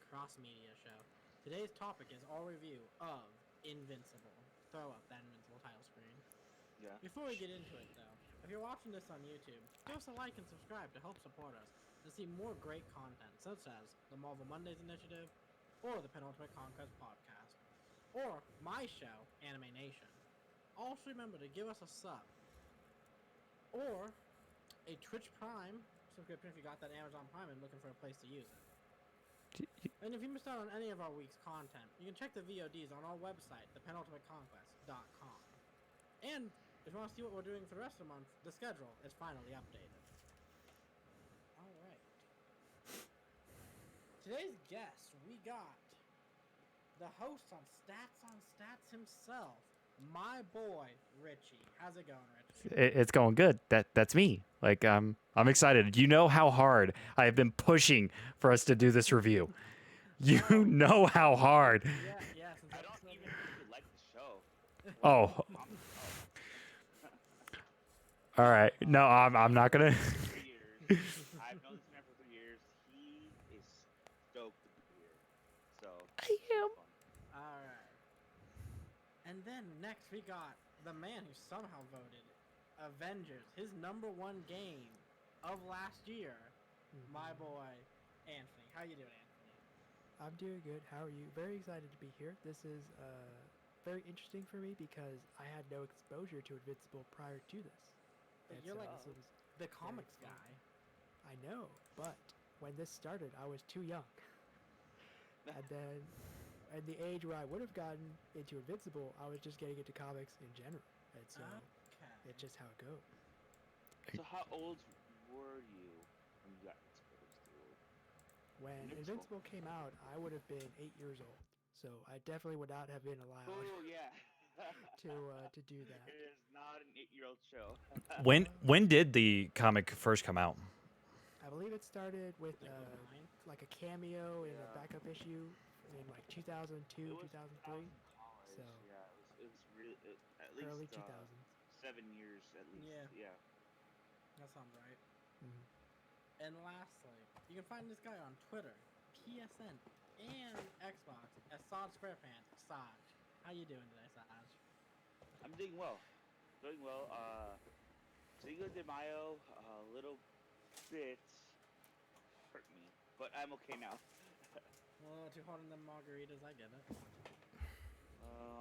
cross-media show. Today's topic is our review of Invincible. Throw up that Invincible title screen. Yeah. Before we get into it, though, if you're watching this on YouTube, give us a like and subscribe to help support us to see more great content, such as the Marvel Mondays Initiative, or the Penultimate Conquest podcast, or my show, Anime Nation. Also remember to give us a sub, or a Twitch Prime subscription if you got that Amazon Prime and looking for a place to use it. And if you missed out on any of our week's content, you can check the VODs on our website, thepenultimateconquest.com. And if you want to see what we're doing for the rest of the month, the schedule is finally updated. Alright. Today's guest, we got the host on Stats himself, my boy, Richie. How's it going, Richie? It's going good. That's me. Like I'm excited. You know how hard I have been pushing for us to do this review. You know how hard. Yeah. Since I don't even think you like the show. Oh. All right. No, I'm not gonna. 3 years. I've known this man for 3 years. He is stoked to be here. So I am. Alright. And then next we got the man who somehow voted Avengers, his #1 game of last year, my boy, Anthony. How you doing, Anthony? I'm doing good. How are you? Very excited to be here. This is very interesting for me because I had no exposure to Invincible prior to this. And You're so like this was the comics fun. guy. I know, but when this started, I was too young. And then, at the age where I would have gotten into Invincible, I was just getting into comics in general. And so it's just how it goes. So how old were you when you got exposed to it? When Invincible. Invincible came out, I would have been 8 years old. So I definitely would not have been allowed Oh yeah. to do that. It is not an 8-year-old show. When did the comic first come out? I believe it started with Like 09? like a cameo in Yeah. a backup issue in like 2002, It was 2003, college. So, Yeah, it was really at least early 2000s. 7 years at least. Yeah. Yeah. That sounds right. Mhm. And lastly, you can find this guy on Twitter, PSN, and Xbox as Sod Squarepants. Saj, how you doing today, Saj? I'm doing well. Doing well. Cinco de Mayo, a little bit hurt me, but I'm okay now. Well, too hard on them margaritas, I get it.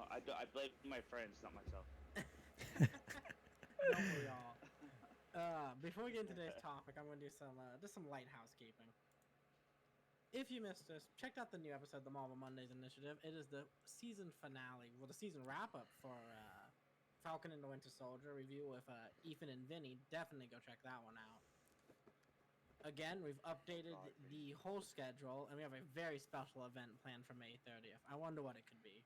I blame my friends, not myself. Don't we all? Before we get into today's topic, I'm going to do some light housekeeping. If you missed this, check out the new episode, the Marvel Mondays Initiative. It is the season finale, well, the season wrap-up for Falcon and the Winter Soldier review with Ethan and Vinny. Definitely go check that one out. Again, we've updated the whole schedule, and we have a very special event planned for May 30th. I wonder what it could be.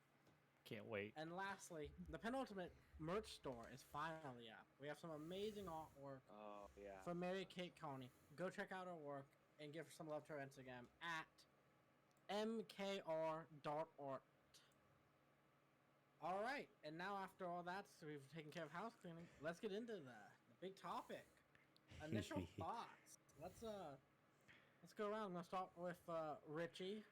Can't wait. And lastly, the Penultimate merch store is finally up. We have some amazing artwork Oh yeah. from Mary Kate Coney. Go check out her work and give her some love to her Instagram at mkr.art. Alright, and now after all that, so we've taken care of house cleaning, let's get into the big topic. Initial thoughts. Let's go around. I'm gonna start with Richie.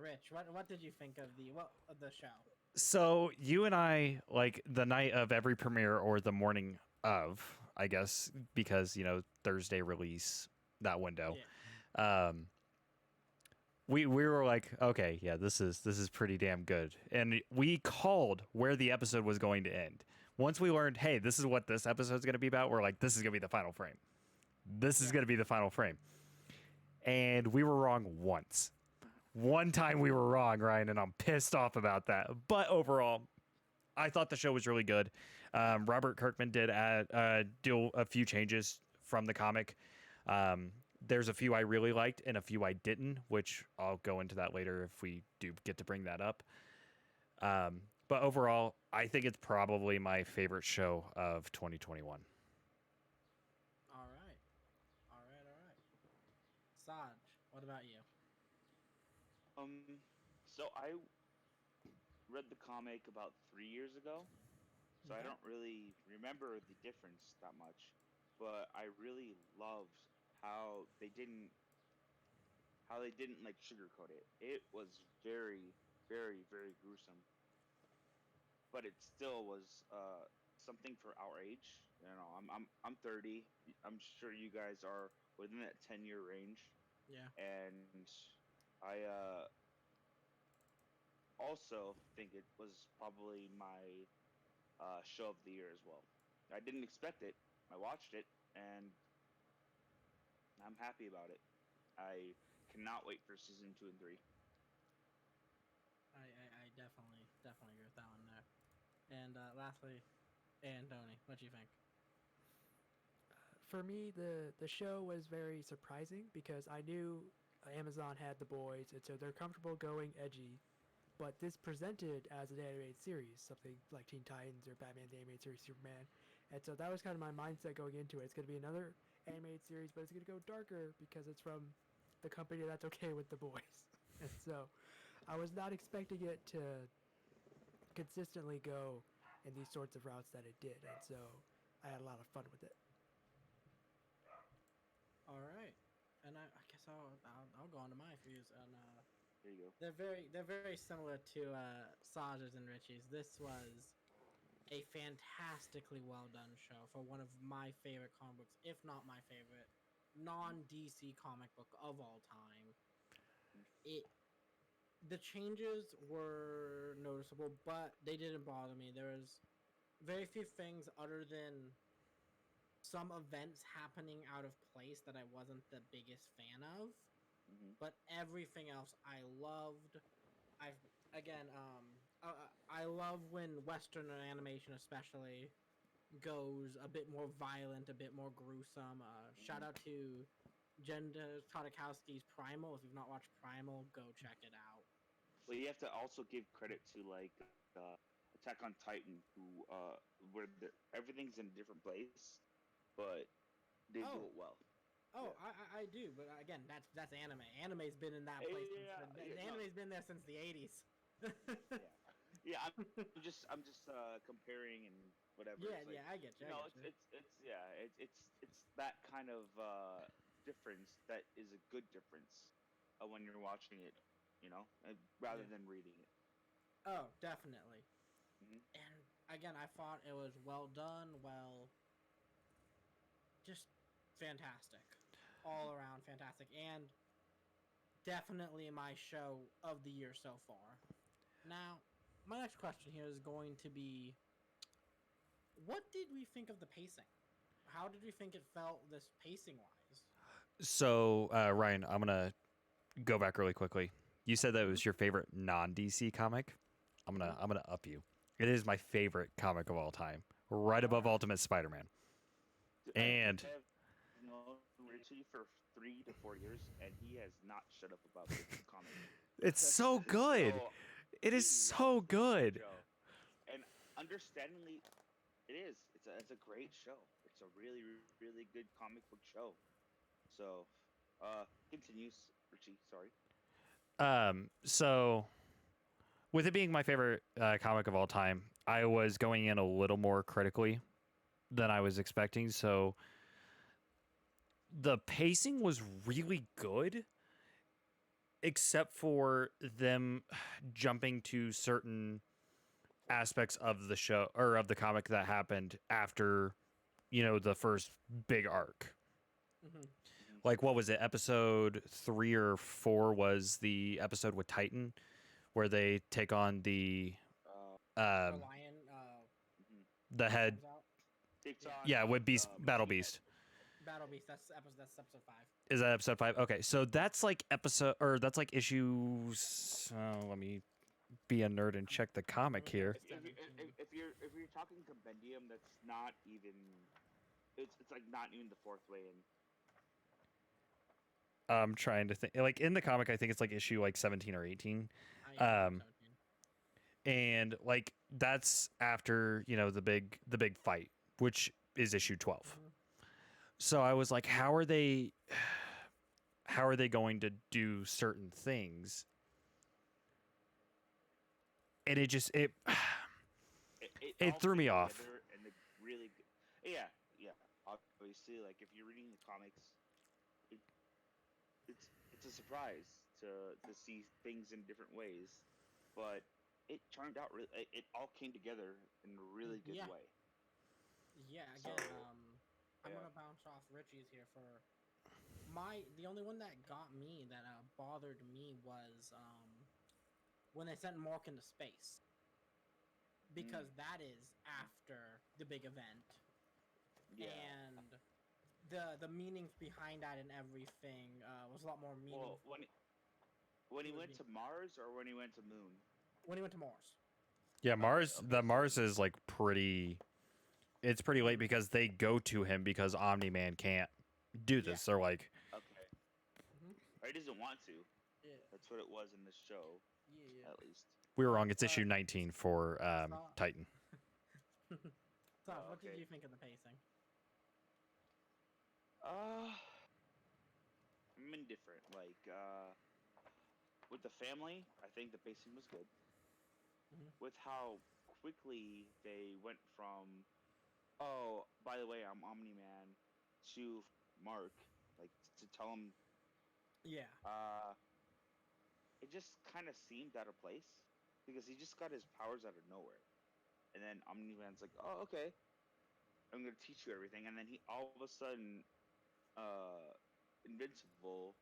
Rich, what did you think of the show? So you and I, like the night of every premiere or the morning of, I guess, because Thursday release, that window. Yeah. We were like, okay, yeah, this is pretty damn good, and we called where the episode was going to end. Once we learned, hey, this is what this episode's going to be about, we're like, this is going to be the final frame. This is going to be the final frame. And we were wrong once. One time we were wrong, Ryan, and I'm pissed off about that. But overall, I thought the show was really good. Robert Kirkman did do a few changes from the comic. There's a few I really liked and a few I didn't, which I'll go into that later if we do get to bring that up. But overall, I think it's probably my favorite show of 2021. All right. Saj, what about you? So I read the comic about 3 years ago, so I Okay. don't really remember the difference that much. But I really loved how they didn't how they didn't like sugarcoat it. It was very, very, very gruesome, but it still was something for our age. You know, I'm 30. I'm sure you guys are within that 10-year range, Yeah. and I also think it was probably my show of the year as well. I didn't expect it. I watched it, and I'm happy about it. I cannot wait for season 2 and 3. I definitely agree with that one there. And lastly, Tony, what do you think? For me, the show was very surprising because I knew Amazon had The Boys, and so they're comfortable going edgy. But this presented as an animated series, something like Teen Titans or Batman the Animated Series, Superman, and so that was kind of my mindset going into it. It's going to be another animated series, but it's going to go darker because it's from the company that's okay with The Boys, and so I was not expecting it to consistently go in these sorts of routes that it did, and so I had a lot of fun with it. All right, and I guess I'll go on to my views. And There you go. they're very similar to Saj's and Richie's. This was a fantastically well done show for one of my favorite comic books, if not my favorite non DC comic book of all time. It The changes were noticeable, but they didn't bother me. There was very few things other than some events happening out of place that I wasn't the biggest fan of, Hmm. but everything else I loved. I again, I love when Western animation, especially, goes a bit more violent, a bit more gruesome. Shout out to Jen Todakowski's Primal. If you've not watched Primal, go check it out. Well, you have to also give credit to like Attack on Titan, who where everything's in a different place, but they do Oh, it well. oh, Yeah. I do, but again, that's anime. Anime's been in that place. Yeah, yeah, no, Anime's been there since the '80s. yeah, yeah. I'm just comparing and whatever. Yeah, It's like yeah, I get you. I get you. it's yeah, it's that kind of difference that is a good difference when you're watching it, rather Yeah. than reading it. Oh, definitely. Hmm. And again, I thought it was well done, just fantastic, all around fantastic, and definitely my show of the year so far. Now, my next question here is going to be: what did we think of the pacing? How did we think it felt this pacing wise? So, Ryan, I'm gonna go back really quickly. You said that it Mm-hmm. was your favorite non-DC comic. Mm-hmm. I'm gonna up you. It is my favorite comic of all time, right All above right. Ultimate Spider-Man. I And have known Richie for 3 to 4 years, and he has not shut up about this comic. it's so good. So It he is so loves this good. show, and understandingly, it is. It's a great show. It's a really really good comic book show. So, continues Richie. Sorry. So with it being my favorite comic of all time, I was going in a little more critically than I was expecting. So the pacing was really good, except for them jumping to certain aspects of the show or of the comic that happened after, the first big arc. Mm-hmm. Hmm. Like, what was it? Episode 3 or 4 was the episode with Titan, where they take on The um, lion Hmm. the head. comes out. Takes Yeah. on Yeah, with Beast, Battle Machine Head. Beast. Battle Beast. That's episode 5. Is that episode 5? Okay, so that's like that's like issues. Let me be a nerd and check the I'm comic looking at here. the 17. If you're talking compendium, that's not even. It's like not even the fourth way in. I'm trying to think. Like in the comic, I think it's like issue like 17 or 18. Yeah, Um, 17. and like that's after the big fight, which is issue 12. Mm-hmm. So I was like, how are they going to do certain things? And It it all threw came me off. together and it really. Yeah, yeah. Obviously, like if you're reading the comics, it, it's it's a surprise to see things in different ways, but it turned out really. It all came together in a really good Yeah. way. Yeah, So again, I'm yeah. gonna bounce off Richie's here for the only one that got me that bothered me was when they sent Mork into space, because Mm, that is after the big event, yeah. and the meanings behind that and everything was a lot more Well, meaningful. when he It was went to Mars or when he went to Moon. when he went to Mars. Yeah, Okay. Mars. Okay. The So Mars is like pretty. It's pretty late because they go to him because Omni Man can't do Yeah. this. They're like, okay. Mm-hmm. Or he doesn't want to. Yeah. That's what it was in this show, Yeah. at least. we were But wrong. It's issue 19 for Stop. Titan. Stop. What Okay. did you think of the pacing? Uh, I'm indifferent. Like, with the family, I think the pacing was good. Mm-hmm. With how quickly they went from, oh, by the way, I'm Omni Man, to Mark, like to tell him, Yeah. uh, it just kind of seemed out of place because he just got his powers out of nowhere, and then Omni Man's like, oh, okay, I'm gonna teach you everything, and then he all of a sudden, Invincible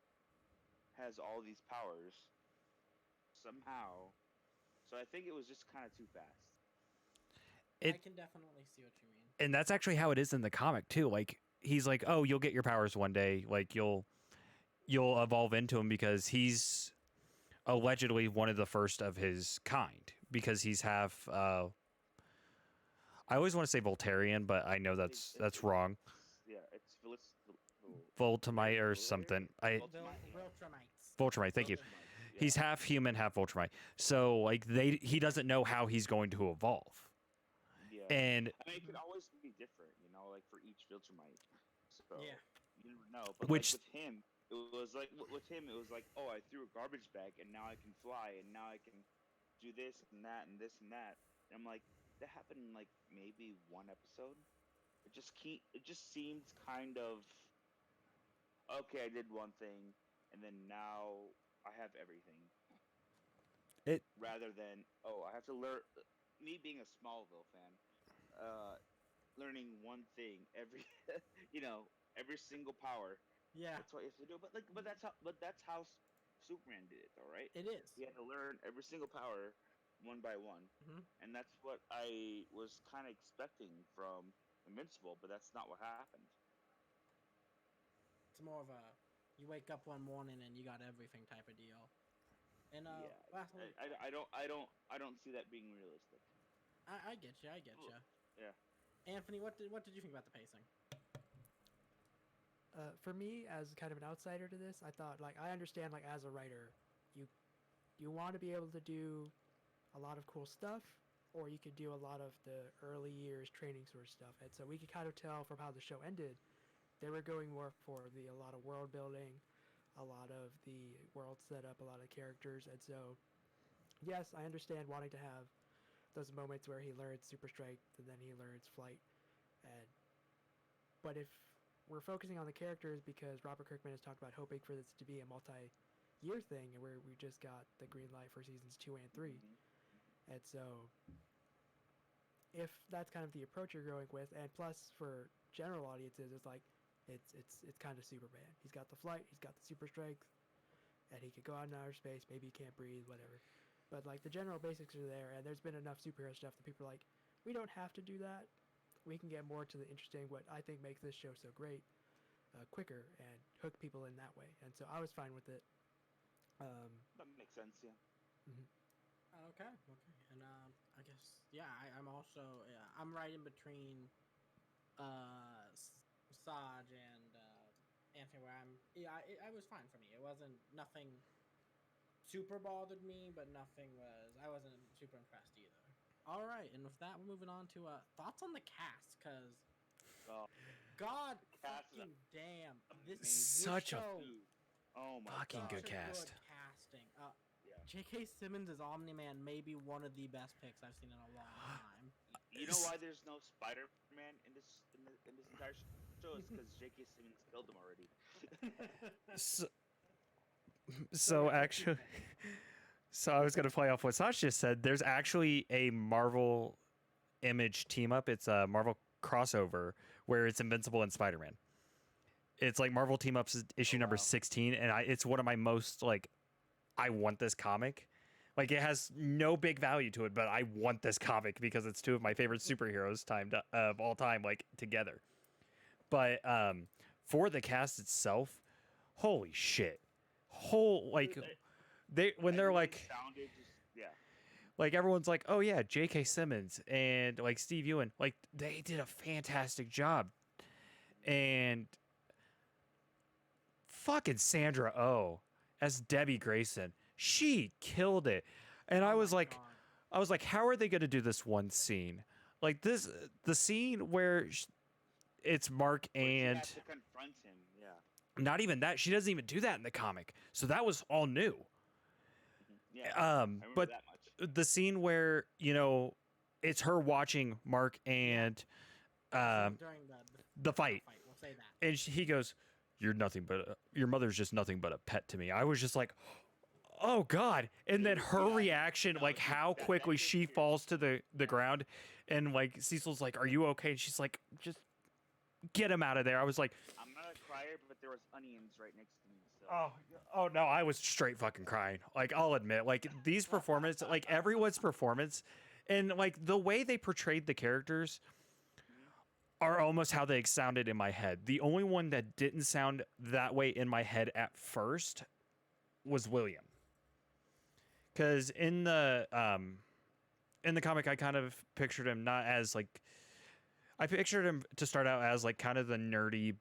has all these powers somehow. So I think it was just kind of too fast. I It can definitely see what you mean. and that's actually how it is in the comic too. Like he's like, oh, you'll get your powers one day. Like you'll evolve into him because he's allegedly one of the first of his kind because he's half. I always want to say Voltarian, but I know that's wrong. Yeah, it's Voltamite or something. Viltrumites. Voltramite. Thank you. Yeah. He's half human, half Voltramite. So like he doesn't know how he's going to evolve. Yeah. And I mean, it could always be different, like for each Viltrumite. So Yeah. you never know. But Which- like with him, it was like, oh, I threw a garbage bag and now I can fly and now I can do this and that and this and that. And I'm like, that happened in like maybe one episode. It just seems kind of okay. I did one thing and then now I have everything. It- rather than, oh, I have to learn. Me being a Smallville fan, learning one thing every every single power. Yeah. That's what you have to do. But that's how Superman did it, though, right? It is. He had to learn every single power one by one, Mm-hmm. and that's what I was kind of expecting from Invincible, but that's not what happened. It's more of a you wake up one morning and you got everything type of deal. And Yeah, lastly, I don't see that being realistic. I get you. I get you. Yeah. Anthony, what did you think about the pacing? For me, as kind of an outsider to this, I thought like I understand like as a writer, you want to be able to do a lot of cool stuff, or you could do a lot of the early years training sort of stuff. And so we could kind of tell from how the show ended, they were going more for a lot of world building, a lot of the world setup, a lot of characters. And so, yes, I understand wanting to have those moments where he learns super strength and then he learns flight. But if we're focusing on the characters because Robert Kirkman has talked about hoping for this to be a multi-year thing, and where we just got the green light for seasons 2 and 3. Mm-hmm. And so, if that's kind of the approach you're going with, and plus for general audiences, it's like it's kind of Superman. He's got the flight, he's got the super strength, and he could go out in outer space. Maybe he can't breathe, whatever. But like the general basics are there, and there's been enough superhero stuff that people are like, we don't have to do that. We can get more to the interesting, what I think makes this show so great, quicker, and hook people in that way. And so I was fine with it. That makes sense, yeah. Mm-hmm. Okay. And I guess I'm also I'm right in between Saj and Anthony, where I was fine for me. It wasn't nothing super bothered me, but I wasn't super impressed either. All right, and with that, we're moving on to thoughts on the cast, because God cast is fucking damn, this Such a show, Oh my fucking god. good such a cast. Good casting. Yeah. J.K. Simmons as Omni-Man may be one of the best picks I've seen in a long time. You know why there's no Spider-Man in this entire show? Is because J.K. Simmons killed him already. So, So yeah, actually, so I was gonna play off what Sasha just said. There's actually a Marvel Image team up. It's a Marvel crossover where it's Invincible and Spider-Man. It's like Marvel Team Ups issue number wow. 16, and it's one of my most like I want this comic. Like it has no big value to it, but I want this comic because it's two of my favorite superheroes of all time, like together. But for the cast itself, holy shit, like when they're Everyone like sounded just yeah. like everyone's like, oh yeah, J.K. Simmons and like Steve Ewan, like they did a fantastic job, and fucking Sandra Oh as Debbie Grayson, she killed it, and Oh I was my like, God. how are they going to do this one scene? Like the scene where it's Mark Where she and had to confront him. Yeah. not even that. She doesn't even do that in the comic. So that was all new. Yeah. I remember But that much. the scene where, it's her watching Mark and During the fight. we'll say that. And he goes, "You're nothing but your mother's just nothing but a pet to me." I was just like, "Oh God!" And then her Yeah, reaction, no, like dude, how that quickly hit she weird. falls to the ground, and like Cecil's like, "Are you okay?" And she's like, "Just get him out of there." I was like, I'm not a crier, but there was onions right next to me. So. "Oh no!" I was straight fucking crying. Like I'll admit, like these performances, like everyone's performance, and like the way they portrayed the characters are almost how they sounded in my head. The only one that didn't sound that way in my head at first was William. Because in the comic, I kind of pictured him not as like I pictured him to start out as like kind of the nerdy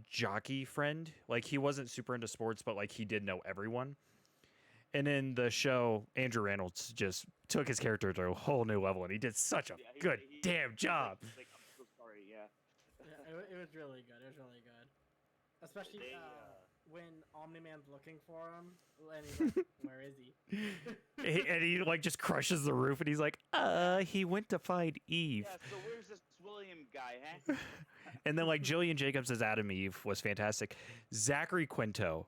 jockey friend. Like he wasn't super into sports, but like he did know everyone. And in the show, Andrew Reynolds just took his character to a whole new level, and he did such a Yeah, good damn job. He's like, I'm so sorry. Yeah. Yeah, it was really good. It was really good. Especially They, when Omni-Man's looking for him, and he's like, "Where is he?" And he like just crushes the roof, and he's like, he went to find Eve." Yeah. So where's this William guy, huh? And then like Jillian Jacobs as Adam Eve was fantastic. Zachary Quinto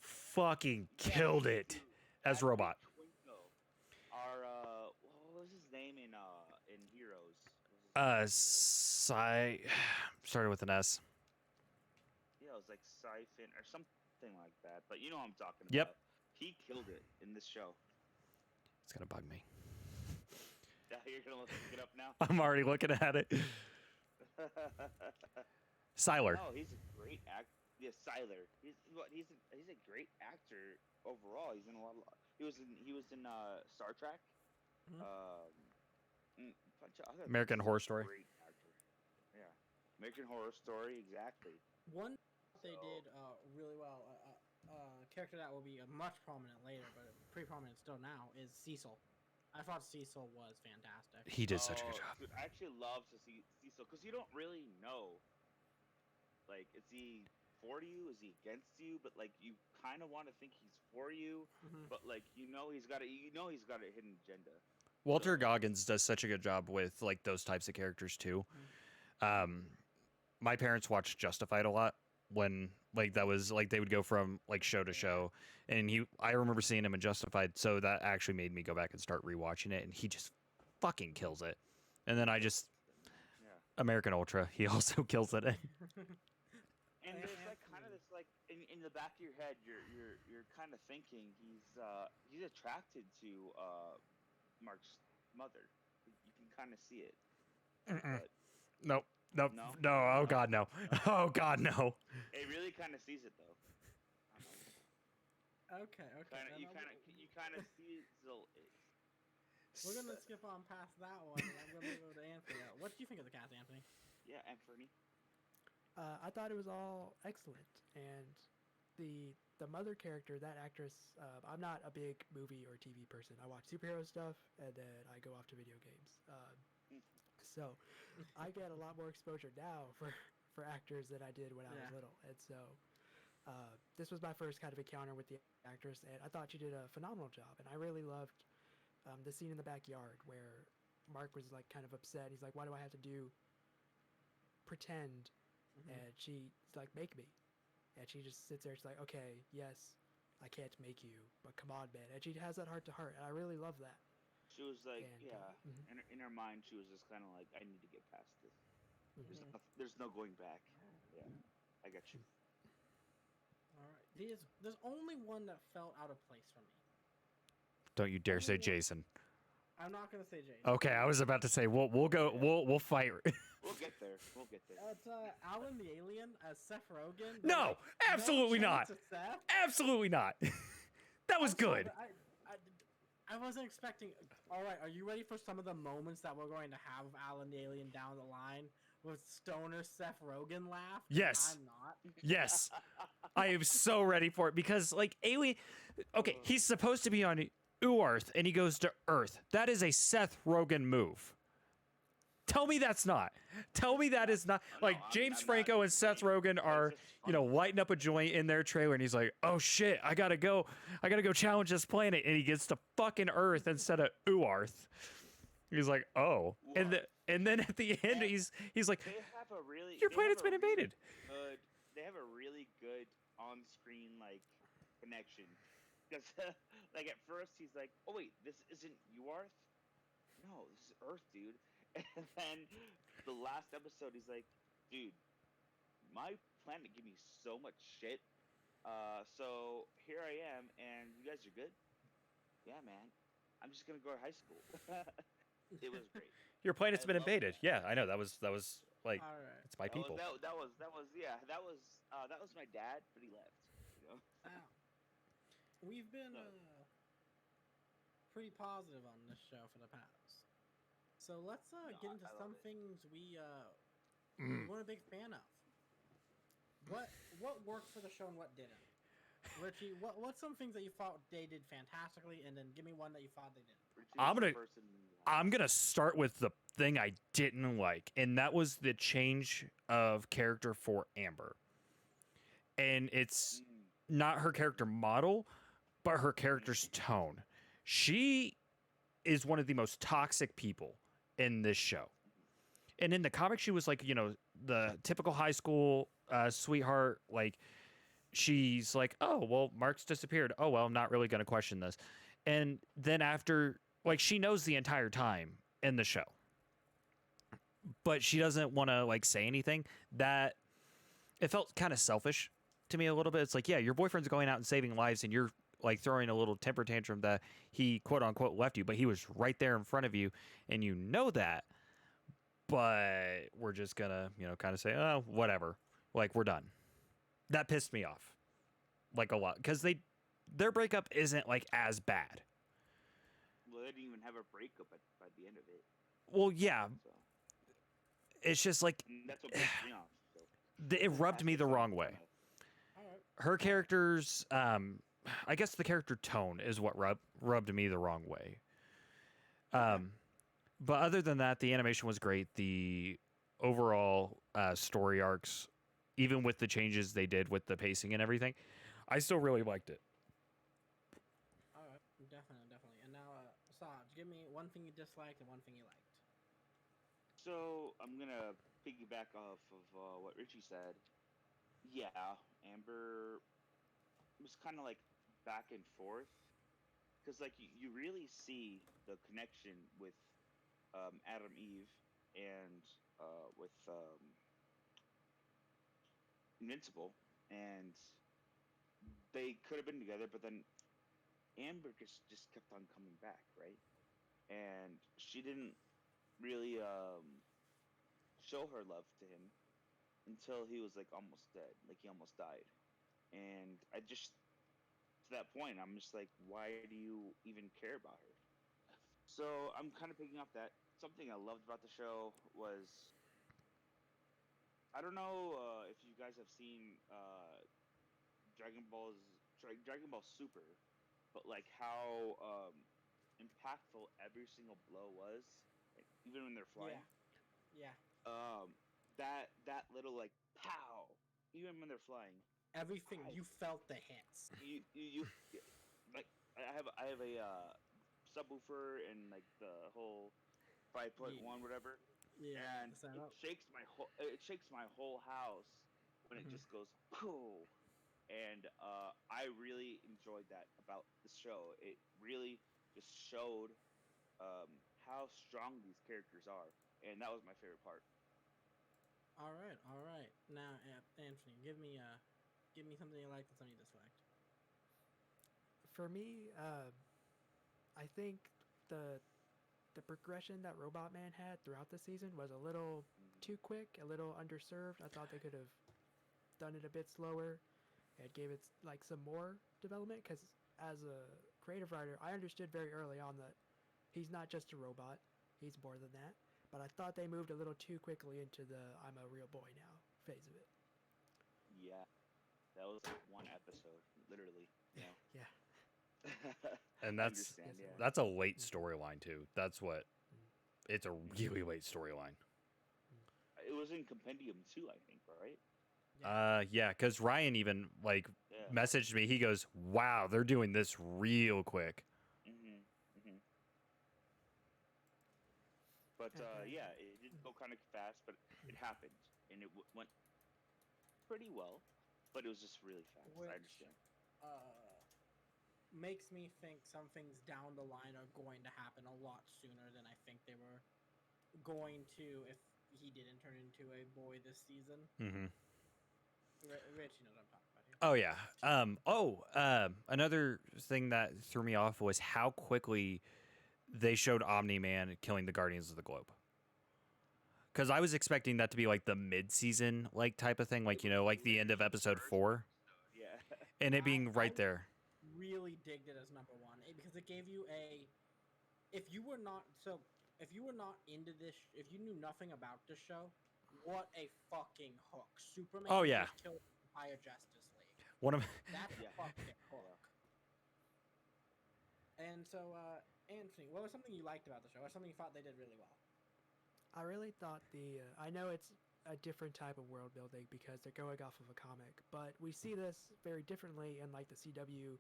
fucking killed it as Zachary Robot. Quinto. Our what was his name in Heroes? What was his name? Started with an S. Yeah, it was like Siphon or something like that. But you know what I'm talking Yep. about. He killed it in this show. It's gonna bug me. Yeah, you're gonna look it up now. I'm already looking at it. Siler. Oh, he's a great actor. Yeah, Siler. He's a great actor overall. He's in a lot. He was in Star Trek. Mhm. Bunch of other American things. Horror He's a Story. Great actor. Yeah, American Horror Story. Exactly. One they So- did really well. Character that will be much prominent later, but pretty prominent still now, is Cecil. I thought Cecil was fantastic. He did such a good Oh, job. Dude, I actually love to see Cecil because you don't really know. Like, is he for you? Is he against you? But like, you kind of want to think he's for you, Mhm. but like, he's got a hidden agenda. Walter Goggins does such a good job with like those types of characters too. My parents watched Justified a lot when like that was like they would go from like show to show, and I remember seeing him in Justified, so that actually made me go back and start rewatching it, and he just fucking kills it. And then Yeah. American Ultra, he also kills it. And there's like kind of this like in the back of your head, you're kind of thinking he's attracted to Mark's mother. You can kind of see it. But Nope. Nope. No? No. Oh God, no. Oh God, no. it really kind of sees it though. Okay. then You kind of see Zil is. We're gonna skip on past that one. And I'm gonna go to Anthony. What did you think of the cast, Anthony? Yeah, Anthony. I thought it was all excellent, and the mother character, that actress. I'm not a big movie or TV person. I watch superhero stuff, and then I go off to video games. So I get a lot more exposure now for actors than I did when I was little, and so this was my first kind of encounter with the actress, and I thought she did a phenomenal job, and I really loved the scene in the backyard where Mark was like kind of upset. He's like, "Why do I have to pretend?" And she's like, "Make me." and she just sits there. She's like, okay, yes, I can't make you, but come on, man. And she has that heart to heart, and I really love that. She was like, And, yeah. In her mind, she was just kind of like, I need to get past this. Mhm. There's no going back. Yeah, I got you. All right. There's only one that felt out of place for me. Don't you dare say Only one- Jason. I'm not gonna say Jason. Okay, I was about to say we'll go we'll fight. We'll get there. We'll get there. It's Alan the Alien as Seth Rogen. but, No, like, absolutely no not. change to Seth. Absolutely not. That was I'm sorry, good. but I wasn't expecting. All right, are you ready for some of the moments that we're going to have with Alan the Alien down the line with stoner Seth Rogen laugh? Yes. I'm not. Yes. I am so ready for it because like Alien okay, he's supposed to be on Earth and he goes to Earth. That is a Seth Rogen move. Tell me that's not. Tell me that is not. No, Like James I'm Franco not and Seth agreeing, Rogen but are, it's just you know, funny. lighting up a joint in their trailer and he's like, "Oh shit, I got to go challenge this planet." And he gets to fucking Earth instead of Earth. He's like, "Oh." And then at the end And he's like, They have a really. "Your they have planet's a been really invaded." Good. They have a really good on-screen like connection. Because like at first he's like, "Oh wait, this isn't Earth? No, this is Earth, dude." And then the last episode, he's like, "Dude, my planet gave me so much shit. So here I am, and you guys are good. Yeah, man. I'm just gonna go to high school." It was great. Your planet's I been love invaded. that. Yeah, I know. That was like All right. it's my people. That was yeah. That was my dad, but he left. You know. Wow. We've been pretty positive on this show for the past. So let's No, get into I love some it. things we Mm. weren't a big fan of. What worked for the show and what didn't? Richie, what's some things that you thought they did fantastically, and then give me one that you thought they didn't. Richie I'm was the gonna- person, I'm gonna start with the thing I didn't like, and that was the change of character for Amber. And it's Mm, not her character model, but her character's tone. She is one of the most toxic people in this show. And in the comic, she was like, you know, the typical high school sweetheart. Like, she's like, oh, well, Mark's disappeared. Oh, well, I'm not really going to question this. And then after, like, she knows the entire time in the show, but she doesn't want to, like, say anything. That it felt kind of selfish to me a little bit. It's like, yeah, your boyfriend's going out and saving lives, and you're like throwing a little temper tantrum that he quote unquote left you, but he was right there in front of you, and you know that. But we're just gonna, you know, kind of say, oh, whatever. Like, we're done. That pissed me off, like a lot, because their breakup isn't like as bad. well, they didn't even have a breakup by the end of it. Well, yeah, So it's just like and that's what pissed me off. So it rubbed me the wrong way. All right. Her character's, I guess the character tone is what rubbed me the wrong way. But other than that, the animation was great. The overall story arcs, even with the changes they did with the pacing and everything, I still really liked it. All right. Definitely. And now, Saj, give me one thing you disliked and one thing you liked. So I'm gonna piggyback off of what Richie said. Yeah, Amber was kind of like back and forth, because like you really see the connection with Adam Eve and with Invincible, and they could have been together, but then Amber just kept on coming back, right? And she didn't really show her love to him until he was like almost dead, like he almost died. And I just, to that point, I'm just like, why do you even care about her? So I'm kind of picking up that something I loved about the show was, I don't know if you guys have seen Dragon Ball Super, but like how impactful every single blow was, like, even when they're flying. Yeah. That little like pow, even when they're flying. Everything I- you felt the hits. You like I have a subwoofer and like the whole 5.1 whatever, Yeah. and the setup. it shakes my whole house when it Mhm. just goes pooh. and I really enjoyed that about the show. It really just showed how strong these characters are, and that was my favorite part. All right, all right. Now, Anthony, give me something you liked and something you disliked. For me, I think the the progression that Robot Man had throughout the season was a little too quick, a little underserved. I thought they could have done it a bit slower and gave it like some more development. Because as a creative writer, I understood very early on that he's not just a robot; he's more than that. But I thought they moved a little too quickly into the "I'm a real boy now" phase of it. Yeah, that was like one episode, literally. You know. Yeah. And I that's understand. Yeah. that's a late storyline too. That's what it's a really late storyline. It was in Compendium too, I think, right? Yeah, because Ryan even like Yeah. messaged me. He goes, "Wow, they're doing this real quick." But yeah, it did go kind of fast, but it happened, and it went pretty well. But it was just really fast. Which, I understand. Makes me think some things down the line are going to happen a lot sooner than I think they were going to if he didn't turn into a boy this season. Mm-hmm. Rich, you know what I'm talking about here. Oh yeah. Another thing that threw me off was how quickly they showed Omni-Man killing the Guardians of the Globe. Because I was expecting that to be like the mid-season like type of thing, like like the end of episode 4, Yeah. and it being right there. Really digged it as number one because it gave you a. If you were not into this, if you knew nothing about this show, what a fucking hook! Superman. Oh, yeah. just killed the entire Justice League. One of That's Yeah. a fucking hook. And so, Anthony, what was something you liked about the show, or something you thought they did really well? I really thought I know it's a different type of world building because they're going off of a comic, but we see this very differently in like the CW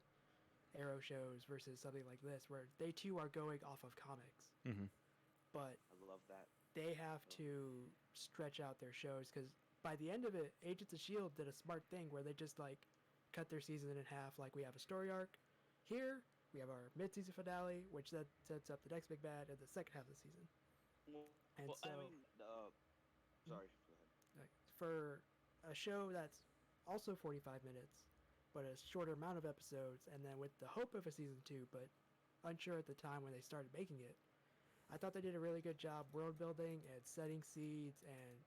Arrow shows versus something like this, where they too are going off of comics. Mhm. But I love that. they have to stretch out their shows because by the end of it, Agents of S.H.I.E.L.D. did a smart thing where they just like cut their season in half. Like we have a story arc here, we have our mid-season finale, which that sets up the next big bad in the second half of the season. And Well, so, I mean, sorry. Go ahead. like, for a show that's also 45 minutes, but a shorter amount of episodes, and then with the hope of a season 2, but unsure at the time when they started making it, I thought they did a really good job world building and setting seeds and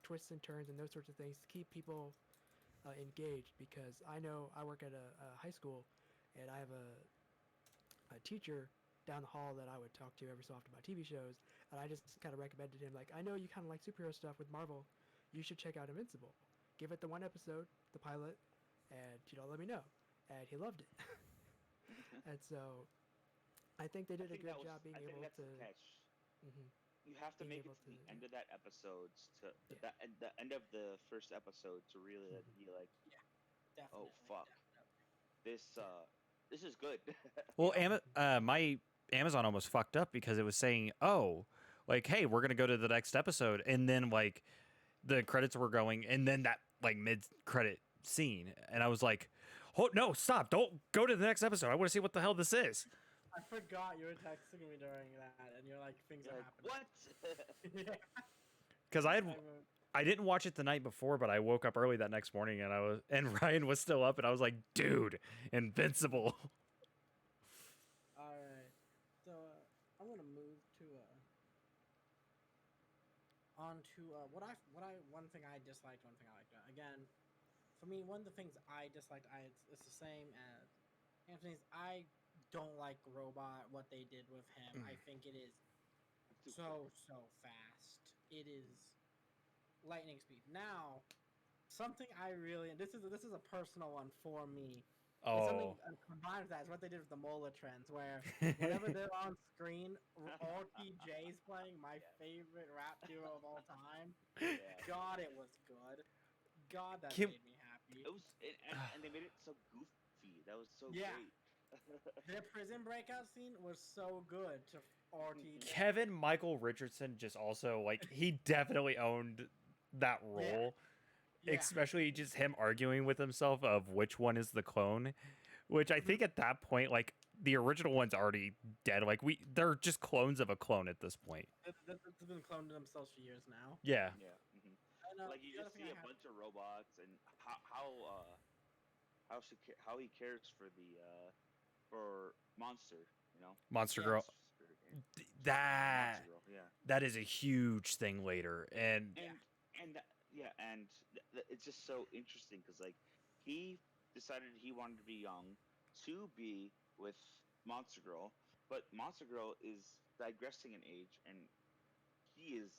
twists and turns and those sorts of things to keep people engaged. Because I know I work at a high school, and I have a teacher down the hall that I would talk to every so often about TV shows, and I just kind of recommended him, like, I know you kind of like superhero stuff with Marvel, you should check out Invincible. Give it the one episode, the pilot, and let me know. And he loved it. And so I think they did a good job being able that's to. the catch. Mm-hmm. You have to Being make it able to the to- end of that episode Yeah. the end of the first episode to really be like, Definitely. oh fuck, this is good. Well, You know? my Amazon almost fucked up because it was saying, "Oh, like, hey, we're gonna go to the next episode," and then like the credits were going, and then that like mid-credit scene, and I was like, "Oh no, stop! Don't go to the next episode. I want to see what the hell this is." I forgot you were texting me during that, and you're like, things You're are like, happening. what? Yeah. Because I didn't watch it the night before, but I woke up early that next morning, and Ryan was still up, and I was like, "Dude, Invincible." All right, so I'm gonna move to one thing I disliked, one thing I liked. Again, for me, one of the things I disliked, it's the same as Anthony's. I don't like Robot. What they did with him, I think it is Too so fast. It is lightning speed. Now, something I really, and this is a personal one for me. It's something combined with that is what they did with the Mola trends, where whenever they're on screen, RTJ's playing, my favorite rap duo of all time. Yeah. God, it was good. God, that Kim- made me happy. It was, and they made it so goofy. That was so Yeah. great. Their prison breakout scene was so good to RTJ. Kevin Michael Richardson just also like he definitely owned that role. Yeah. especially just him arguing with himself of which one is the clone, which I think at that point, like the original one's already dead. Like they're just clones of a clone at this point. They've been cloning themselves for years now. Yeah. Yeah. And, Like you the other just thing see I a have, bunch of robots and how he cares for the for Monster, you know, Monster Yeah. Girl. Spirit game. That Monster Girl, yeah. that is a huge thing later, and And it's just so interesting because like he decided he wanted to be young to be with Monster Girl, but Monster Girl is digressing in age, and he is,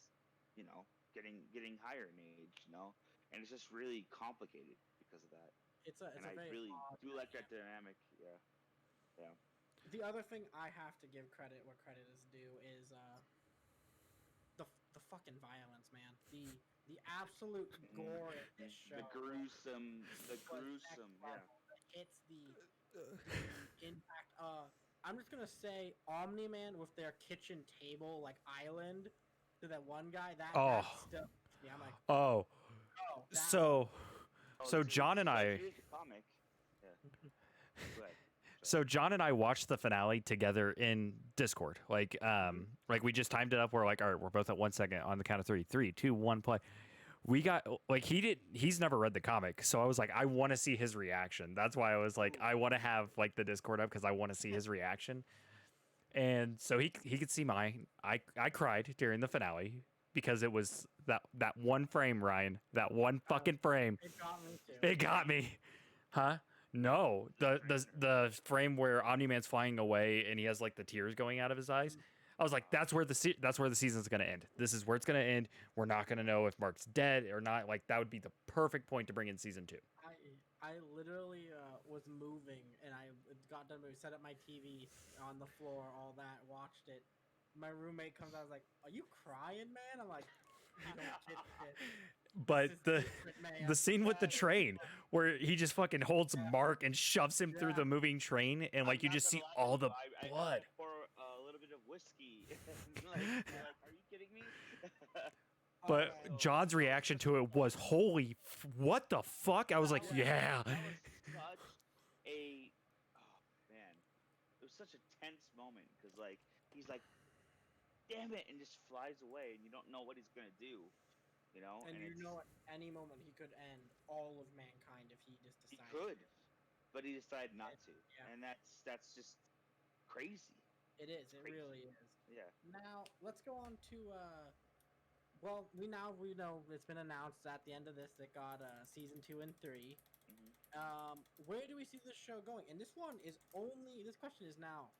you know, getting higher in age, you know, and it's just really complicated because of that. it's And a I very really odd do like that dynamic. dynamic. Yeah, yeah. The other thing I have to give credit where credit is due is the fucking violence, man. The absolute gore in this show. The gruesome, was next yeah. level. It's the impact. I'm just gonna say Omni Man with their kitchen table like island to that one guy. That Oh. still. Yeah, I'm like, oh, oh, that so Oh, so John and I. here's the comic. Yeah. Go ahead. So John and I watched the finale together in Discord. Like we just timed it up. We're like, all right, we're both at 1 second on the count of three. 3, 2, 1, play. We got like he's never read the comic, so I was like, I want to see his reaction. That's why I was like, I want to have like the Discord up because I want to see his reaction. And so he could see mine. I cried during the finale because it was that one frame, Ryan. That one fucking frame. it got me too. It got me. Huh? No, the frame where Omni-Man's flying away and he has like the tears going out of his eyes. I was like, that's where the season's gonna end. This is where it's gonna end. We're not gonna know if Mark's dead or not. Like that would be the perfect point to bring in season 2. I literally was moving and I got done moving, set up my TV on the floor, all that, watched it. My roommate comes out, I was like, "Are you crying, man?" I'm like, "You don't get shit." But This is different, man. the scene with the train where he just fucking holds Mark and shoves him through Yeah. the moving train and like I'm you not just gonna see lie, all the I blood. pour a little bit of whiskey. Like, are you kidding me? But Oh, John's reaction to it was, holy, what the fuck? I was like, yeah. That was such a, oh man, it was such a tense moment because like he's like, damn it, and just flies away, and you don't know what he's gonna do, you know. and you it's, know, at any moment he could end all of mankind if he just he decided. could, but he decided not to, Yeah. and that's just crazy. It is. It crazy. really is. Yeah. Now let's go on to well, we know it's been announced at the end of this that got season 2 and 3. Where do we see this show going? And this question is now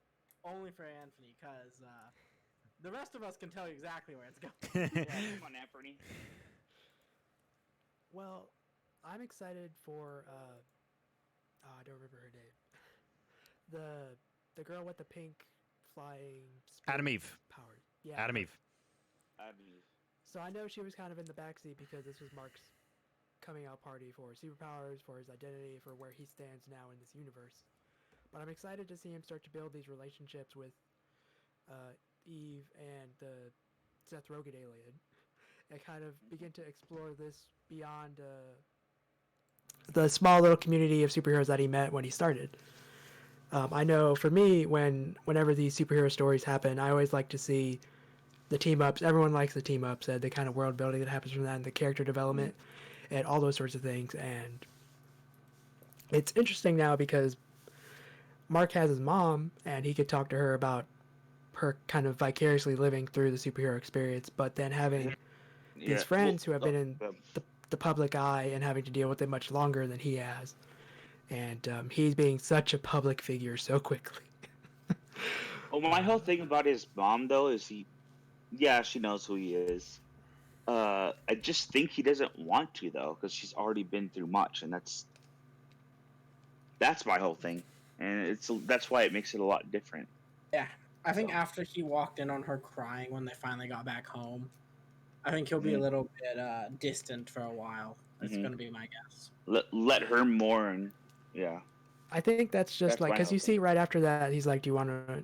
only for Anthony because the rest of us can tell you exactly where it's going. Yeah, come on, Anthony. Well, I'm excited for I don't remember her name. The girl with the pink flying Adam spirit Eve. powers. Yeah. Adam Eve. So I know she was kind of in the backseat because this was Mark's coming out party for his superpowers, for his identity, for where he stands now in this universe. But I'm excited to see him start to build these relationships with Eve and the Seth Rogen alien, and kind of begin to explore this beyond the small little community of superheroes that he met when he started. I know for me, whenever these superhero stories happen, I always like to see the team ups. Everyone likes the team ups and the kind of world building that happens from that, and the character development, and all those sorts of things. And it's interesting now because Mark has his mom, and he could talk to her about her kind of vicariously living through the superhero experience, but then having these friends who have been in the public eye and having to deal with it much longer than he has. And he's being such a public figure so quickly. Well, my whole thing about his mom, though, is she knows who he is. I just think he doesn't want to, though, because she's already been through much, and that's my whole thing, and that's why it makes it a lot different. Yeah, I think after he walked in on her crying when they finally got back home, I think he'll be a little bit distant for a while. That's going to be my guess. Let her mourn. Yeah. I think that's just because you see right after that, he's like, "Do you want to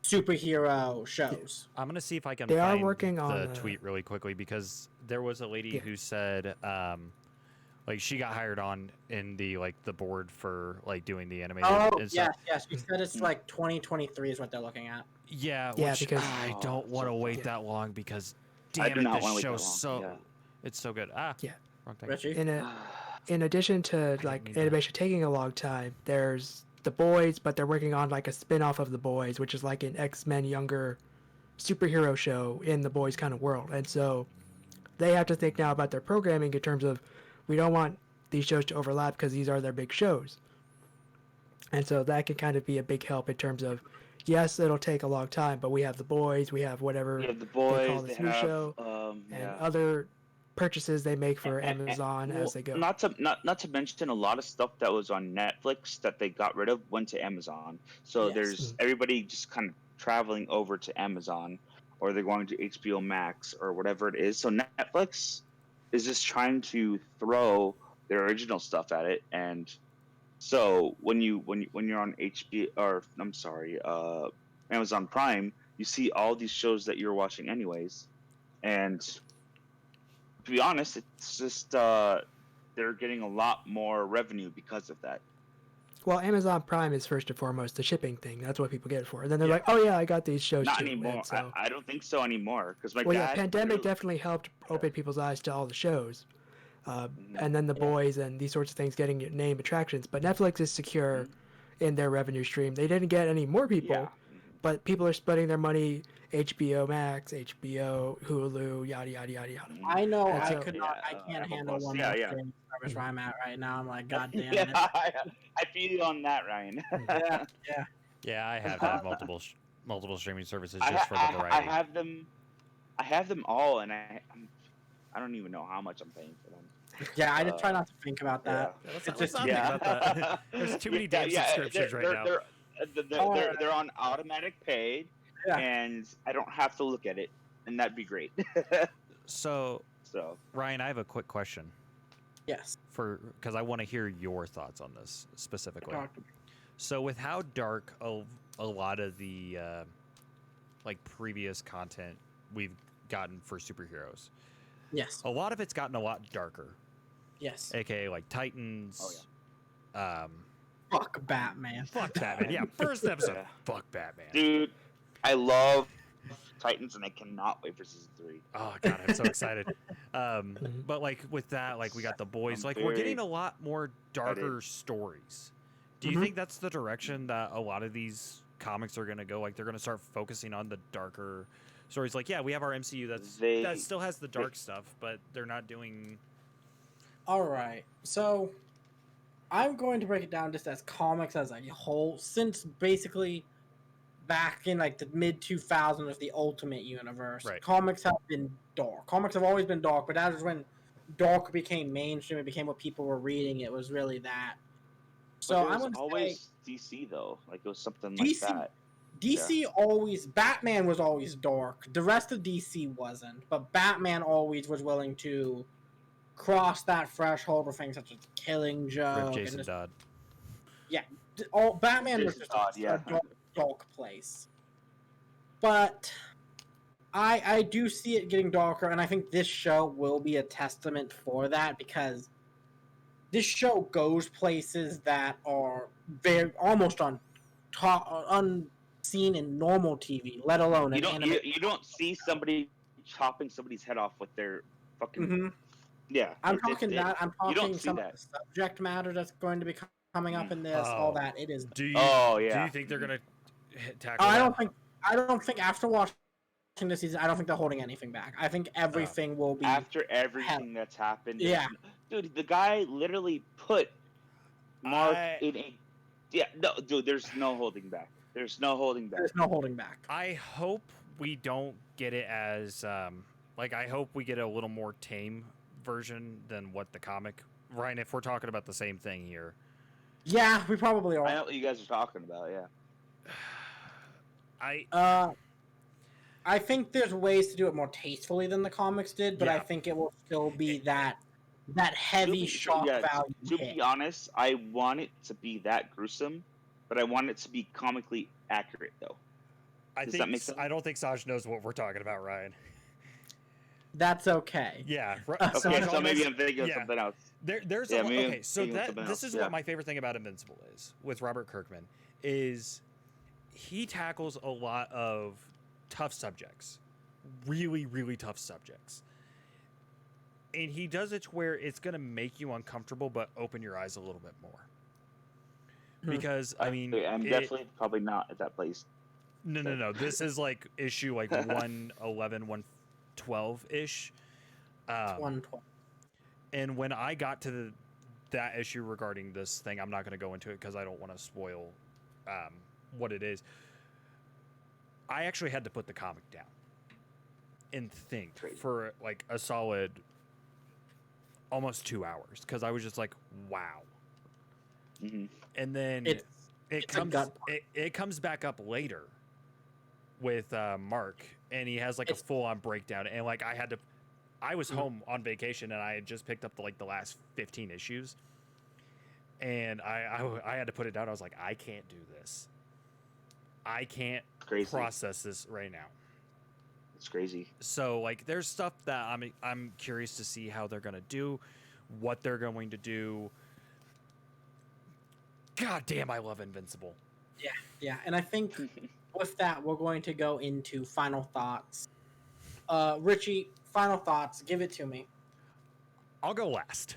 superhero shows. I'm gonna see if I can They are find working the on, tweet really quickly because there was a lady Yeah. who said, like she got hired on in the the board for like doing the animated. Oh, and stuff. yes. You said it's like 2023 is what they're looking at. Yeah, Yeah, which because- I Oh, don't want to so wait far. that long because I damn do it, not this wanna wait that show's long, so yeah. it's so good. Yeah. Wrong thing. Richie? In addition to I like need to- animation taking a long time, there's The Boys, but they're working on like a spin-off of The Boys, which is like an X-Men younger superhero show in The Boys kind of world. And so they have to think now about their programming in terms of we don't want these shows to overlap because these are their big shows. And so that can kind of be a big help in terms of yes, it'll take a long time, but we have The Boys, we have whatever You have the they call boys. this They new have show, and yeah. other purchases they make for And- Amazon well, as they go. Not to mention a lot of stuff that was on Netflix that they got rid of went to Amazon. So Yes. there's everybody just kind of traveling over to Amazon, or they're going to HBO Max or whatever it is. So Netflix is just trying to throw their original stuff at it, and so when you're on HBO or I'm sorry, Amazon Prime, you see all these shows that you're watching anyways, and to be honest, it's just they're getting a lot more revenue because of that. Well, Amazon Prime is first and foremost the shipping thing. That's what people get it for. And then they're Yeah. like, oh yeah, I got these shows Not too. anymore. And so, I don't think so anymore because my well, dad. yeah, pandemic literally- definitely helped open people's eyes to all the shows. Mhm. And then The Boys and these sorts of things getting name attractions. But Netflix is secure in their revenue stream. They didn't get any more people, Yeah. but people are splitting their money HBO Max, HBO, Hulu, yada, yada, yada, yada. I know That's I a- could not. I Yeah, can't Apple handle Plus. one Yeah, more yeah. streaming service where I'm at right now. I'm like, God damn Yeah, it. I feel you on that, Ryan. Yeah, yeah. Yeah, I have had multiple streaming services I, just for the I variety. have them. I have them all, and I don't even know how much I'm paying for them. Yeah, I just try not to think about that. Yeah, let's It's let's just- not think about that. There's too many damn subscriptions right now. They're on automatic paid, Yeah. and I don't have to look at it, and that'd be great. So, So Ryan, I have a quick question Yes. because I want to hear your thoughts on this specifically. Talk. So, with how dark a lot of the like previous content we've gotten for superheroes, Yes. a lot of it's gotten a lot darker, Yes. aka like Titans. Fuck Batman. Fuck Batman. Yeah, first episode. Yeah. Fuck Batman. dude, I love Titans, and I cannot wait for season 3. Oh god, I'm so excited. But like with that, like we got the boys. I'm Like we're getting very a lot more darker excited. stories. Do you think that's the direction that a lot of these comics are gonna go? Like they're gonna start focusing on the darker stories. Like yeah, we have our MCU that still has the dark stuff, but they're not doing. All right. So I'm going to break it down just as comics as a whole. Since basically back in like the mid 2000s with the Ultimate Universe, Right. comics have been dark. Comics have always been dark, but that was when dark became mainstream. It became what people were reading. It was really that. So But it I'm was going to say always DC though. Like it was something DC like that. DC always Batman was always dark. The rest of DC wasn't, but Batman always was willing to cross that threshold with things such as Killing Joke. Rip and Jason just- Dodd. Batman was Jason just Todd, a yeah. dark place. But I do see it getting darker, and I think this show will be a testament for that because this show goes places that are very almost unseen in normal TV, let alone You in don't anime. you don't see somebody chopping somebody's head off with their fucking Mhm. yeah. I'm it- it- talking it- that. I'm you don't talking see some that. of the subject matter that's going to be coming up in this. All Oh. that it is. Do you? Oh, Do yeah. you think they're gonna tackle? I that? don't think. I don't think after watching this season, I don't think they're holding anything back. I think everything will be. After everything that's happened, Yeah. dude, the guy literally put Mark I- in a no, dude. There's no holding back. There's no holding back. There's no holding back. I hope we don't get it as like I hope we get a little more tame version than what the comic. Ryan, if we're talking about the same thing here, Yeah, we probably I are. know what you guys are talking about. Yeah. I think there's ways to do it more tastefully than the comics did, but I Yeah. think it will still be that heavy shock value. To hit. be honest, I want it to be that gruesome, but I want it to be comically accurate though. Does that make sense? I don't think Saj knows what we're talking about, Ryan. That's okay. Yeah. Okay, so maybe I'm thinking of something else. There's Yeah, maybe I'm okay. So thinking of something this else, is what my favorite thing about Invincible is with Robert Kirkman is he tackles a lot of tough subjects, really, really tough subjects. And he does it to where it's going to make you uncomfortable, but open your eyes a little bit more. Because, I mean... I'm definitely probably not at that place. No. This is like issue like 111, 112-ish. 112. And when I got to that issue regarding this thing, I'm not going to go into it because I don't want to spoil what it is. I actually had to put the comic down and think for like a solid almost 2 hours because I was just like, wow. Mm-hmm. And then it comes back up later with Mark, and he has like a full-on breakdown, and like I was home on vacation, and I had just picked up the last 15 issues, and I had to put it down. I was like, I can't do this. I can't process this right now. It's crazy. So like, there's stuff that I'm curious to see how they're gonna do, what they're going to do. God damn, I love Invincible. Yeah, and I think with that, we're going to go into final thoughts. Richie, final thoughts. Give it to me. I'll go last.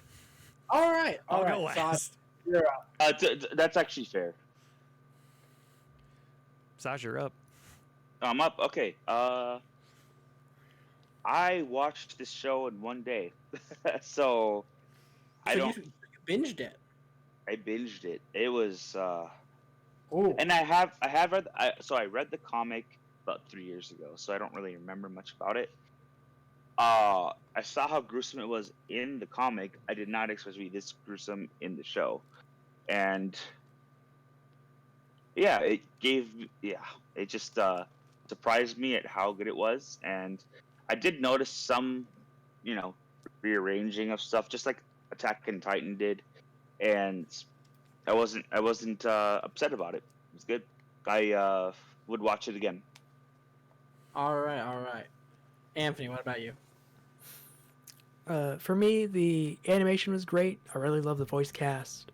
All right. I'll go last. You're up. That's actually fair. Sasha, you're up. I'm up. Okay. I watched this show in one day, so You binged it. I binged it. It was. Ooh. And I have read. I read the comic about 3 years ago, so I don't really remember much about it. I saw how gruesome it was in the comic. I did not expect it to be this gruesome in the show, and yeah, it just surprised me at how good it was. And I did notice some, rearranging of stuff, just like Attack on Titan did, and I wasn't upset about it. It was good. I would watch it again. All right. Anthony, what about you? For me, the animation was great. I really love the voice cast,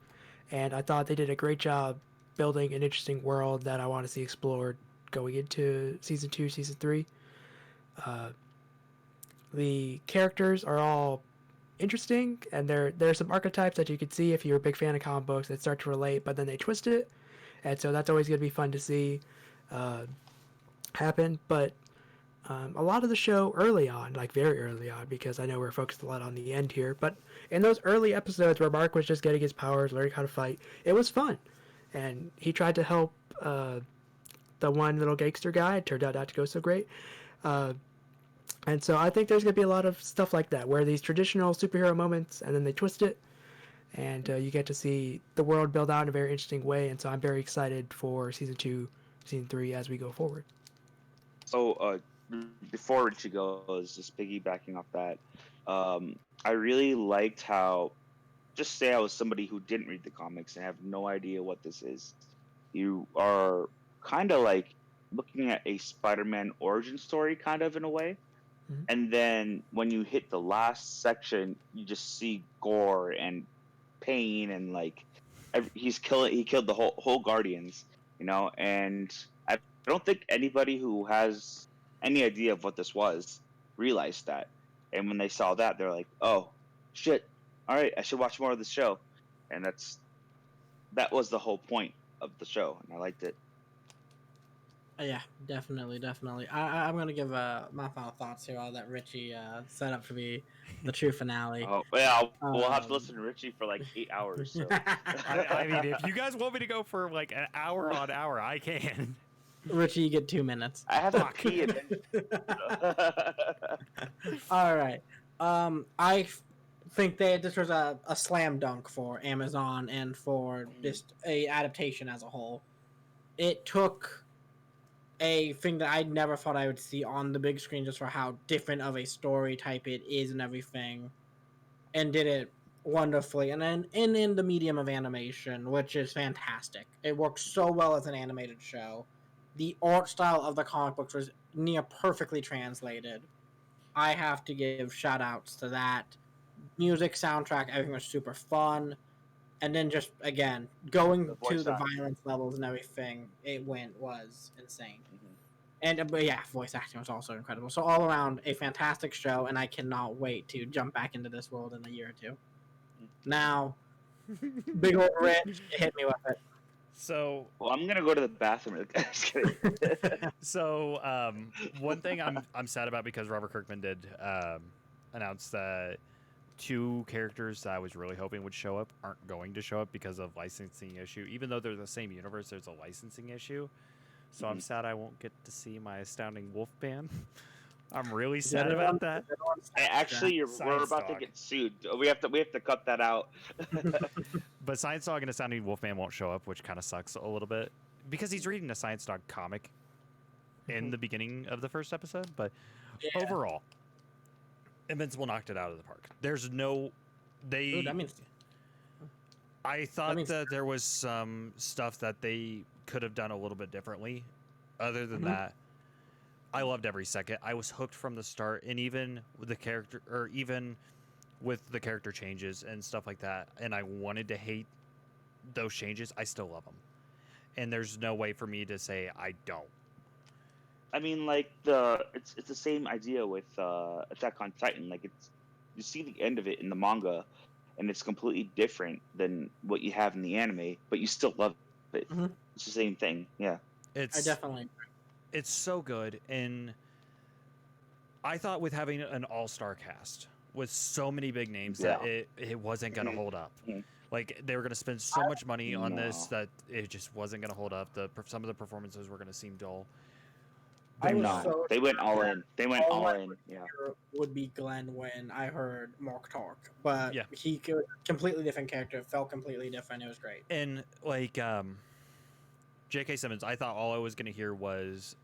and I thought they did a great job building an interesting world that I want to see explored going into season 2, season 3. The characters are all interesting, and there's some archetypes that you could see if you're a big fan of comic books that start to relate, but then they twist it, and so that's always going to be fun to see happen. But a lot of the show early on, like very early on, because I know we're focused a lot on the end here, but in those early episodes where Mark was just getting his powers, learning how to fight, it was fun. And he tried to help the one little gangster guy. It turned out not to go so great. And so I think there's going to be a lot of stuff like that, where these traditional superhero moments, and then they twist it, and you get to see the world build out in a very interesting way. And so I'm very excited for season 2, season 3 as we go forward. So before Richie goes, just piggybacking off that, I really liked how, just say I was somebody who didn't read the comics and have no idea what this is. You are kind of like looking at a Spider-Man origin story, kind of in a way. Mm-hmm. And then when you hit the last section, you just see gore and pain, and like he killed the whole Guardians, and I don't think anybody who has any idea of what this was realized that. And when they saw that, they're like, oh shit, all right, I should watch more of the show. And that was the whole point of the show, and I liked it. Yeah, definitely. I'm gonna give my final thoughts here. All that Richie set up to be the true finale. Oh yeah, we'll have to listen to Richie for like 8 hours. So. I mean, if you guys want me to go for like an hour on hour, I can. Richie, you get 2 minutes. I have to pee it. All right. I think this was a slam dunk for Amazon and for just a adaptation as a whole. It took a thing that I never thought I would see on the big screen, just for how different of a story type it is and everything, and did it wonderfully. And then in the medium of animation, which is fantastic. It works so well as an animated show. the art style of the comic books was near perfectly translated. I have to give shout outs to that. Music, soundtrack, everything was super fun. And then just, again, going The to voice the acting. violence levels and everything it was insane. Mhm. And, but yeah, voice acting was also incredible. So all around, a fantastic show, and I cannot wait to jump back into this world in a year or two. Now, big old Rich, hit me with it. So Well, I'm gonna go to the bathroom. Just kidding. one thing I'm sad about, because Robert Kirkman did announce that 2 characters that I was really hoping would show up aren't going to show up because of licensing issue. Even though they're the same universe, there's a licensing issue. So I'm sad I won't get to see my Astounding Wolfman. I'm really sad about that. Actually, we're Science about to Dog. get sued. We have to cut that out. But Science Dog and Astounding Wolfman won't show up, which kind of sucks a little bit, because he's reading a Science Dog comic in the beginning of the first episode. But overall, Invincible knocked it out of the park. There's no... Ooh, that means I thought means- that there was some stuff that they could have done a little bit differently. Other than Mhm. that, I loved every second. I was hooked from the start, and even with the character, or even with the character changes and stuff like that, and I wanted to hate those changes, I still love them. And there's no way for me to say I don't. I mean, like it's the same idea with Attack on Titan. Like you see the end of it in the manga, and it's completely different than what you have in the anime, but you still love it. Mhm. It's the same thing. Yeah. I definitely. It's so good, and I thought with having an all-star cast with so many big names that it wasn't going to hold up. Mhm. Like, they were going to spend so much money on this No. that it just wasn't going to hold up. Some of the performances were going to seem dull. I was No, so they went all shocked in. They went all all I in. Yeah. would be Glenn when I heard Mark talk, but Yeah. he could completely different character, felt completely different. It was great. And, like, J.K. Simmons, I thought all I was going to hear was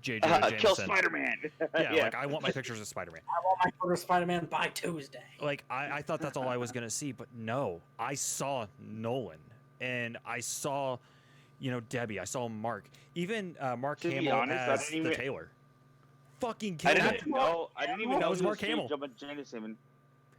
J.J. Jameson. Kill Spider-Man. Yeah, like, I want my pictures of Spider-Man. I want my photo of Spider-Man by Tuesday. Like, I thought that's all I was gonna see, but no, I saw Nolan, and I saw, Debbie. I saw Mark, even Mark To be Hamill honest, I as didn't the even- Taylor. Fucking I killed didn't it. know. I didn't even That know was he Mark J. Hamill. Jonah Jameson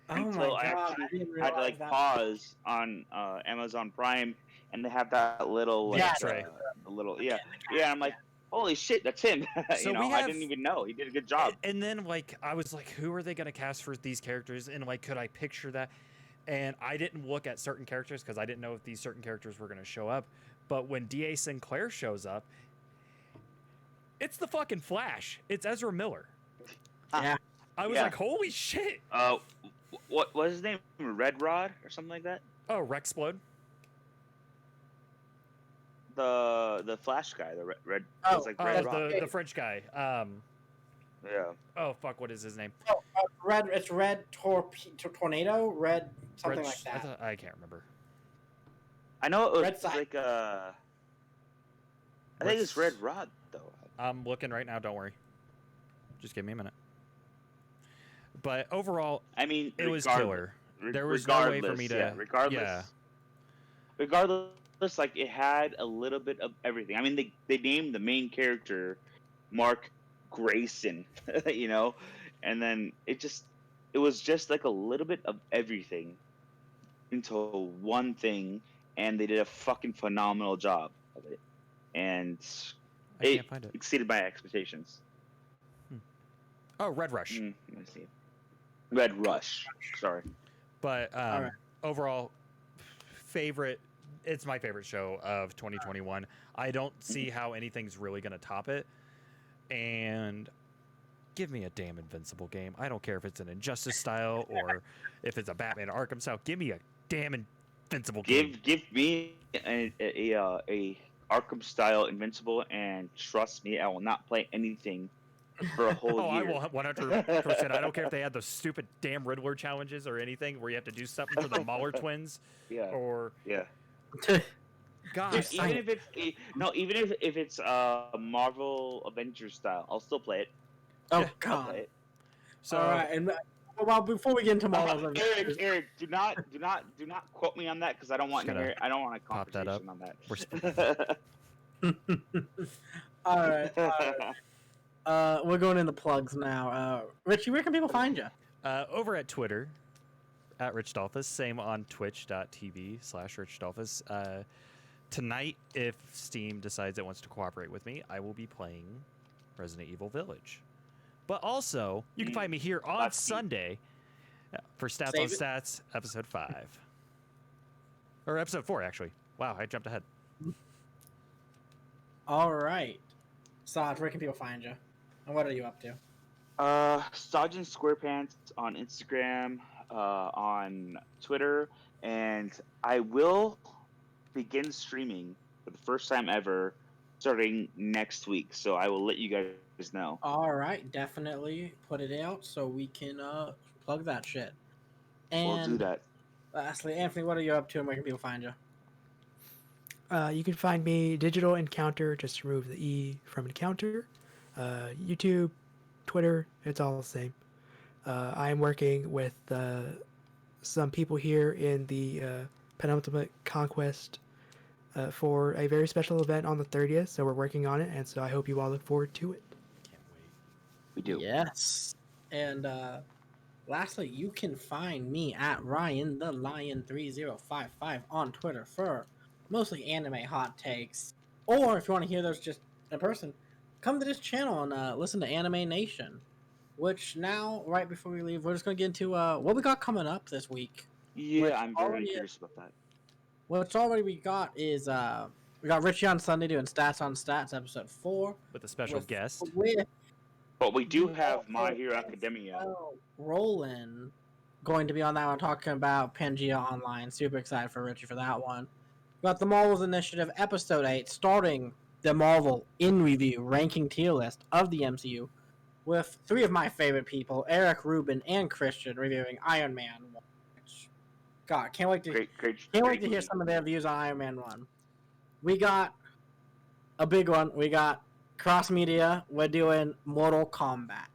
Oh my until I god! actually I didn't had realize to like that. pause on Amazon Prime, and they have that little like, Yeah. X-ray. the little yeah. I'm like, holy shit, that's him. So we I have- didn't even know. He did a good job. And then, like, I was like, who are they gonna cast for these characters? And like, could I picture that? And I didn't look at certain characters because I didn't know if these certain characters were gonna show up. But when D.A. Sinclair shows up, it's the fucking Flash. It's Ezra Miller. Yeah. I was Yeah. like, holy shit. What was his name? Red Rod or something like that? Oh, Rexplode. The Flash guy, the red. Oh, it's like Oh, Red Rod. the French guy. Yeah. Oh fuck, what is his name? Red. It's Red Tornado. Red something Reg- like that. I can't remember. I know it was Red Side. like I think it's Red Rod though. I'm looking right now. Don't worry. Just give me a minute. But overall, I mean, it was regardless- killer. There was no way for me to. Yeah, regardless. Yeah. Regardless, like it had a little bit of everything. I mean, they named the main character Mark Grayson, and then it was just like a little bit of everything into one thing, and they did a fucking phenomenal job of it, and I it can't find it. exceeded my expectations. Oh, Red Rush. Let me see. Red Rush. Sorry. But Alright. overall, it's my favorite show of 2021. I don't see how anything's really going to top it. And give me a damn Invincible game. I don't care if it's an Injustice style or if it's a Batman Arkham style. Give me a damn Invincible game. Give me a Arkham style Invincible, and trust me, I will not play anything for a whole Oh, I year. will 100%. I don't care if they had those stupid damn Riddler challenges or anything where you have to do something for the Mauler twins Yeah. or Yeah. God. Dude, Even if it's Marvel Avengers style, I'll still play it. Oh Yeah. I'll god! play it. So All right, and well, before we get into Marvel, Eric, do not quote me on that because I don't want Just gotta I don't want a pop that conversation on that. we're All right. We're going into plugs now. Richie, where can people find you? Over at Twitter, at Rich Dolphus. Same on twitch.tv/Rich Dolphus. Tonight, if Steam decides it wants to cooperate with me, I will be playing Resident Evil Village. But also, you can find me here on Sunday for Stats Save on it. Stats, episode 5. Or episode 4, actually. Wow, I jumped ahead. All right. Saj, where can people find you? And what are you up to? Sergeant SquarePants on Instagram, on Twitter, and I will begin streaming for the first time ever starting next week. So I will let you guys know. All right, definitely put it out so we can plug that shit. And We'll do that. lastly, Anthony, what are you up to and where can people find you? You can find me Digital Encounter, just remove the E from Encounter. YouTube, Twitter, it's all the same. I am working with some people here in the Penultimate Conquest for a very special event on the 30th, so we're working on it, and so I hope you all look forward to it. Can't wait. We do. Yes. And lastly, you can find me at Ryan the Lion 3055 on Twitter for mostly anime hot takes. Or if you want to hear those just in person, come to this channel and listen to Anime Nation. Which now, right before we leave, we're just gonna get into what we got coming up this week. Yeah, I'm very curious about that. What's already we got is we got Richie on Sunday doing Stats on Stats episode 4 With a special guest. with But we do have My Hero Academia. Roland going to be on that one talking about Pangea Online. Super excited for Richie for that one. Got the Marvel's Initiative episode 8 starting the Marvel in review ranking tier list of the MCU with 3 of my favorite people, Eric, Ruben, and Christian reviewing Iron Man 1. God, can't wait to hear movie. some of their views on Iron Man 1. We got a big one. We got cross media. We're doing Mortal Kombat.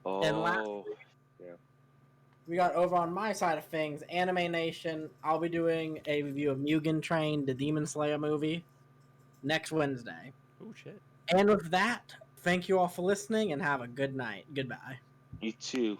And lastly, we got over on my side of things, Anime Nation. I'll be doing a review of Mugen Train, the Demon Slayer movie, next Wednesday. Oh, shit. And with that, thank you all for listening and have a good night. Goodbye. You too.